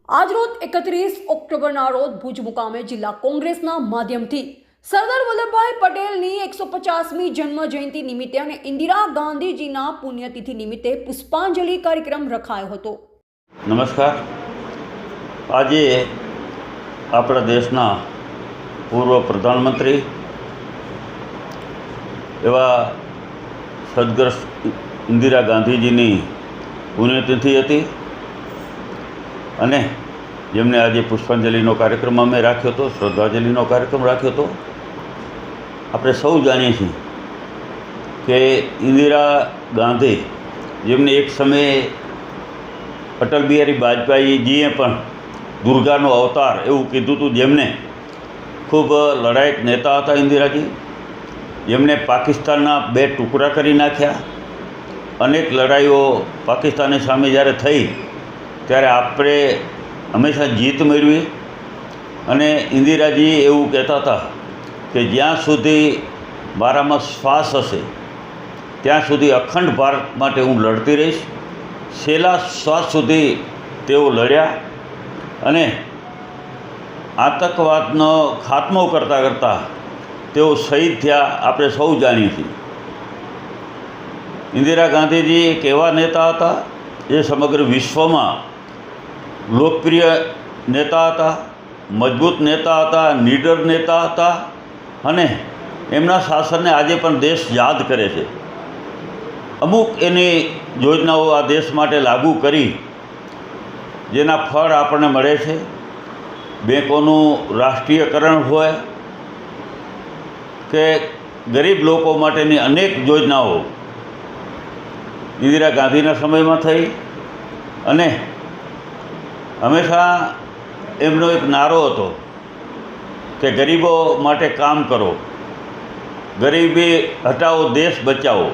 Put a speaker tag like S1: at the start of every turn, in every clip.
S1: આજરોજ 31 ઓક્ટોબરના રોજ ભુજ મુકામે જિલ્લા કોંગ્રેસના માધ્યમથી સરદાર વલ્લભભાઈ પટેલની 150મી જન્મ જયંતિ નિમિત્તે અને ઇન્દિરા ગાંધીજીના પુણ્યતિથિ નિમિત્તે પુષ્પાંજલિ કાર્યક્રમ રખાયો હતો।
S2: નમસ્કાર। આજે આપણા દેશના પૂર્વ પ્રધાનમંત્રી એવા સદગ્રસ્ત ઇન્દિરા ગાંધીજીની પુણ્યતિથિ હતી અને જેમને આજે પુષ્પાંજલિનો કાર્યક્રમ અમે રાખ્યો હતો, શ્રદ્ધાંજલિનો કાર્યક્રમ રાખ્યો હતો। આપણે સૌ જાણીએ છીએ કે ઇન્દિરા ગાંધી જેમને એક સમયે અટલ બિહારી વાજપેયીજીએ પણ દુર્ગાનો અવતાર એવું કીધું હતું, જેમને ખૂબ લડાયક નેતા હતા ઇન્દિરાજી, જેમણે પાકિસ્તાનના 2 ટુકડા કરી નાખ્યા। અનેક લડાઈઓ પાકિસ્તાની સામે જ્યારે થઈ ત્યારે આપણે હંમેશા જીત મેળવી અને ઇન્દિરાજી એવું કહેતા હતા કે જ્યાં સુધી મારામાં શ્વાસ હશે ત્યાં સુધી અખંડ ભારત માટે હું લડતી રહીશ। છેલ્લા શ્વાસ સુધી તેઓ લડ્યા અને આતંકવાદનો ખાત્મો કરતાં કરતાં તેઓ શહીદ થયા। આપણે સૌ જાણીએ છીએ ઇન્દિરા ગાંધીજી એક એવા નેતા હતા જે સમગ્ર વિશ્વમાં લોકપ્રિય નેતા હતા, મજબૂત નેતા હતા, નીડર નેતા હતા અને એમના શાસનને આજે પણ દેશ યાદ કરે છે। અમુક એની યોજનાઓ આ દેશ માટે લાગુ કરી જેના ફળ આપણને મળે છે। બેંકોનું રાષ્ટ્રીયકરણ હોય કે ગરીબ લોકો માટેની અનેક યોજનાઓ ઇન્દિરા ગાંધીના સમયમાં થઈ અને હંમેશા એમનો એક નારો હતો કે ગરીબો માટે કામ કરો, ગરીબી હટાવો, દેશ બચાવો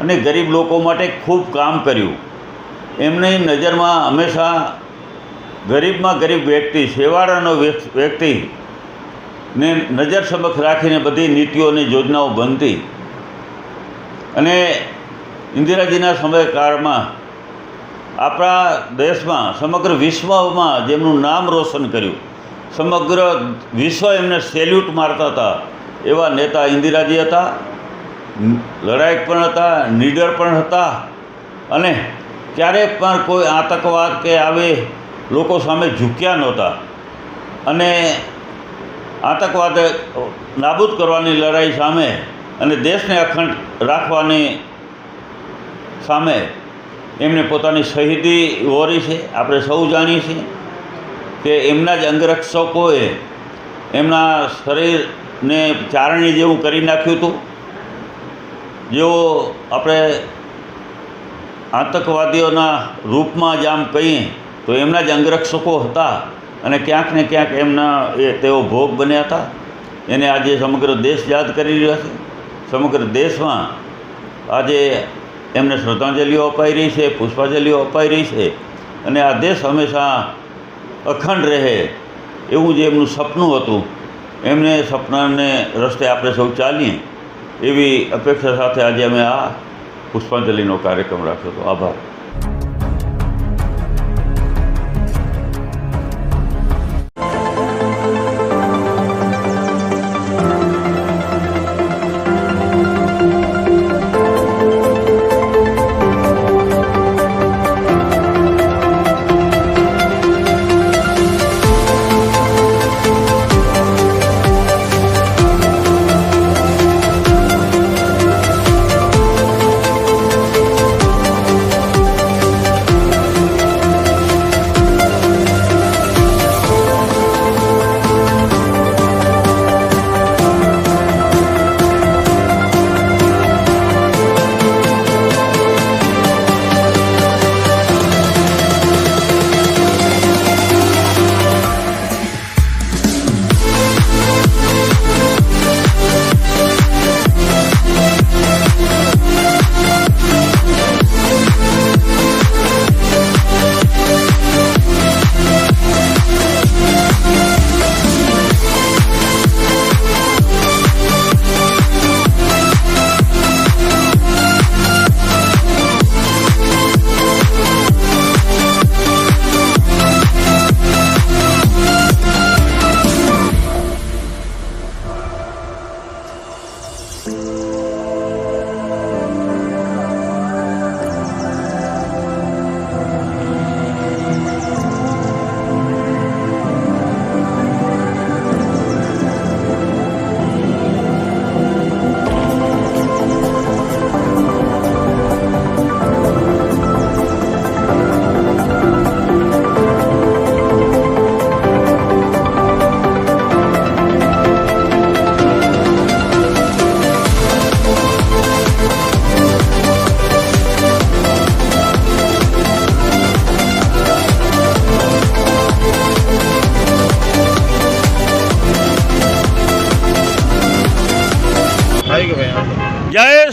S2: અને ગરીબ લોકો માટે ખૂબ કામ કર્યું। એમની નજરમાં હંમેશા ગરીબમાં ગરીબ વ્યક્તિ, છેવાડાનો વ્યક્તિને નજર સમક્ષ રાખીને બધી નીતિઓ અને યોજનાઓ બનતી અને ઇન્દિરાજીના સમયકાળમાં આપણા દેશમાં, સમગ્ર વિશ્વમાં જેમનું નામ રોશન કર્યું, સમગ્ર વિશ્વ એમને સેલ્યુટ મારતા હતા એવા નેતા ઇન્દિરાજી હતા। લડાયક પણ હતા, નીડર પણ હતા અને ક્યારેય પણ કોઈ આતંકવાદ કે આવે લોકો સામે ઝૂક્યા નહોતા અને આતંકવાદ નાબૂદ કરવાની લડાઈ સામે અને દેશને અખંડ રાખવાની સામે એમણે પોતાની શહીદી વહોરી છે। આપણે સૌ જાણીએ છીએ કે એમના જ અંગરક્ષકોએ એમના શરીરને ચારણી જેવું કરી નાખ્યું હતું। જેઓ આપણે આતંકવાદીઓના રૂપમાં જ આમ કહીએ તો એમના જ અંગરક્ષકો હતા અને ક્યાંક ને ક્યાંક એમના તેઓ ભોગ બન્યા હતા। એને આજે સમગ્ર દેશ યાદ કરી રહ્યો છે। સમગ્ર દેશમાં આજે એમને શ્રદ્ધાંજલિઓ અપાઈ રહી છે, પુષ્પાંજલિઓ અપાઈ રહી છે અને આ દેશ હંમેશા અખંડ રહે એવું જે એમનું સપનું હતું, એમને સપનાને રસ્તે આપણે સૌ ચાલીએ એવી અપેક્ષા સાથે આજે અમે આ પુષ્પાંજલિનો કાર્યક્રમ રાખ્યો હતો। આભાર।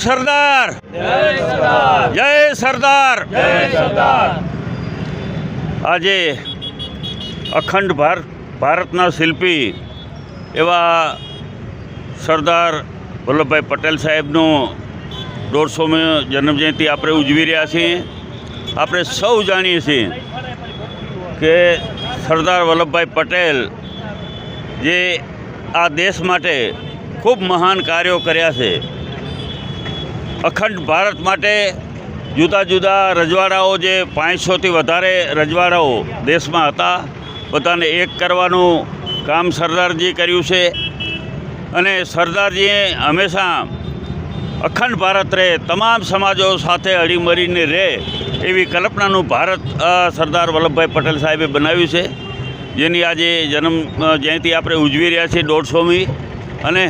S2: સરદાર, જય સરદાર. આજે અખંડ ભારતના શિલ્પી એવા સરદાર વલ્લભભાઈ પટેલ સાહેબનું 150મી જન્મજયંતિ આપણે ઉજવી રહ્યા છીએ. આપણે સૌ જાણીએ છીએ કે સરદાર વલ્લભભાઈ પટેલ જે આ દેશ માટે ખૂબ મહાન કાર્યો કર્યા છે. અખંડ ભારત માટે જુદા જુદા રજવાડાઓ, જે 500થી વધારે રજવાડાઓ દેશમાં હતા, બધાને એક કરવાનું કામ સરદારજીએ કર્યું છે. અને સરદારજીએ હંમેશા અખંડ ભારત રહે, તમામ સમાજો સાથે હળીમળીને રહે એવી કલ્પનાનું ભારત સરદાર વલ્લભભાઈ પટેલ સાહેબે બનાવ્યું છે, જેની આજે જન્મ જયંતિ આપણે ઉજવી રહ્યા છીએ 150મી. અને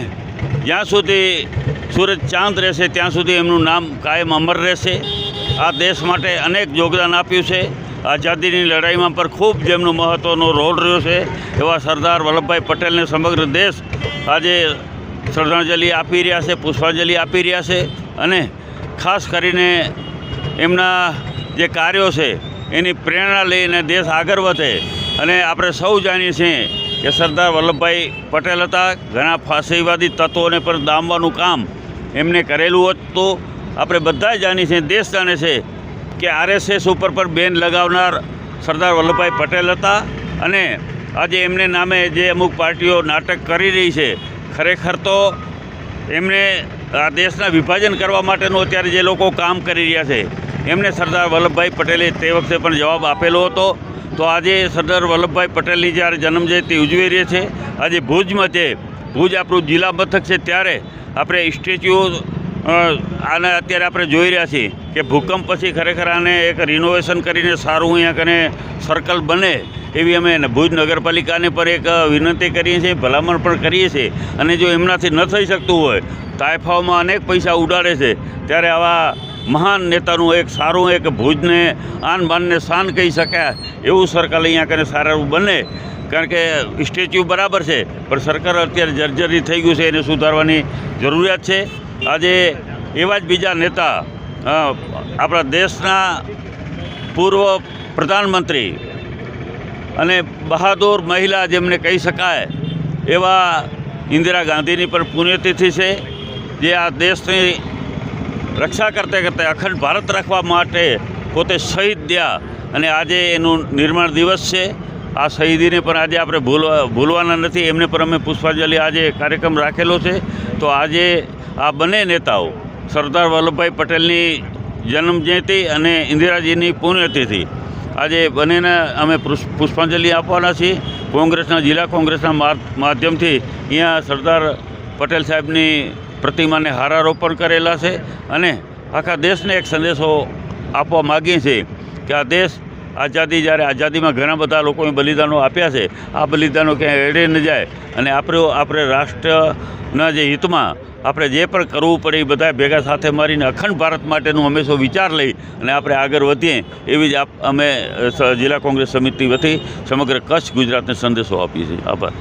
S2: જ્યાં સુધી સૂરજ ચાંદ રહેશે ત્યાં સુધી એમનું નામ કાયમ અમર રહેશે. આ દેશ માટે અનેક યોગદાન આપ્યું છે. આઝાદીની લડાઈમાં પણ ખૂબ જેમનો મહત્ત્વનો રોલ રહ્યો છે એવા સરદાર વલ્લભભાઈ પટેલને સમગ્ર દેશ આજે શ્રદ્ધાંજલિ આપી રહ્યા છે, પુષ્પાંજલિ આપી રહ્યા છે. અને ખાસ કરીને એમના જે કાર્યો છે એની પ્રેરણા લઈને દેશ આગળ વધે. અને આપણે સૌ જાણીએ છીએ કે સરદાર વલ્લભભાઈ પટેલ હતા, ઘણા ફાસીવાદી તત્વોને પણ ડામવાનું કામ એમને કરેલું હતું. આપણે બધા જાણીએ છીએ, દેશ જાણે છે કે RSS ઉપર પણ બેન લગાવનાર સરદાર વલ્લભભાઈ પટેલ હતા. અને આજે એમને નામે જે અમુક પાર્ટીઓ નાટક કરી રહી છે, ખરેખર તો એમને આ દેશના વિભાજન કરવા માટેનું અત્યારે જે લોકો કામ કરી રહ્યા છે એમને સરદાર વલ્લભભાઈ પટેલે તે વખતે પણ જવાબ આપેલો હતો. તો આજે સરદાર વલ્લભભાઈ પટેલની જ્યારે જન્મજયંતિ ઉજવી રહી છે, આજે ભુજમાં છે, ભુજ આપણું જિલ્લા મથક છે, ત્યારે આપણે સ્ટેચ્યુ આને અત્યારે આપણે જોઈ રહ્યા છીએ કે ભૂકંપ પછી ખરેખર આને એક રિનોવેશન કરીને સારું અહીંયા કને સર્કલ બને એવી અમે ભુજ નગરપાલિકાને પર એક વિનંતી કરીએ છીએ, ભલામણ પણ કરીએ છીએ. અને જો એમનાથી ન થઈ શકતું હોય, તાઇફાઓમાં અનેક પૈસા ઉડાડે છે, ત્યારે આવા મહાન નેતાનું એક સારું એક ભુજને આન બાનને શાન કહી શકાય એવું સર્કલ અહીંયા કને સારું બને. કારણ કે સ્ટેચ્યુ બરાબર છે પણ સર્કલ અત્યારે જર્જરી થઈ ગયું છે, એને સુધારવાની જરૂરિયાત છે. આજે એવા જ બીજા નેતા, આપણા દેશના પૂર્વ પ્રધાનમંત્રી અને બહાદુર મહિલા જેમને કહી શકાય એવા ઇન્દિરા ગાંધીની પણ પુણ્યતિથિ છે, જે આ દેશની રક્ષા કરતે કરતે અખંડ ભારત રાખવા માટે પોતે શહીદ થયા. અને આજે એનું નિર્માણ દિવસ છે. આ શહીદીને પણ આજે આપણે ભૂલવાના નથી. એમને પણ અમે પુષ્પાંજલિ આજે કાર્યક્રમ રાખેલો છે. તો આજે આ બંને નેતાઓ, સરદાર વલ્લભભાઈ પટેલની જન્મજયંતિ અને ઇન્દિરાજીની પુણ્યતિથિ, આજે બંનેને અમે પુષ્પાંજલિ આપવાના છીએ. કોંગ્રેસના જિલ્લા કોંગ્રેસના માધ્યમથી અહીંયા સરદાર પટેલ સાહેબની પ્રતિમાને હારારોપણ કરેલા છે. અને આખા દેશને એક સંદેશો આપવા માગીએ છીએ કે આ દેશ જ્યારે આઝાદીમાં ઘણા બધા લોકોએ બલિદાનો આપ્યા છે, આ બલિદાનો ક્યાંય એળે ન જાય. અને આપણે રાષ્ટ્રના જે હિતમાં આપણે જે પણ કરવું પડે એ બધા ભેગા સાથે મળીને અખંડ ભારત માટેનું હંમેશા વિચાર લઈ અને આપણે આગળ વધીએ એવી જ અમે જિલ્લા કોંગ્રેસ સમિતિ વતી સમગ્ર કચ્છ ગુજરાતને સંદેશો આપીએ છીએ. આભાર.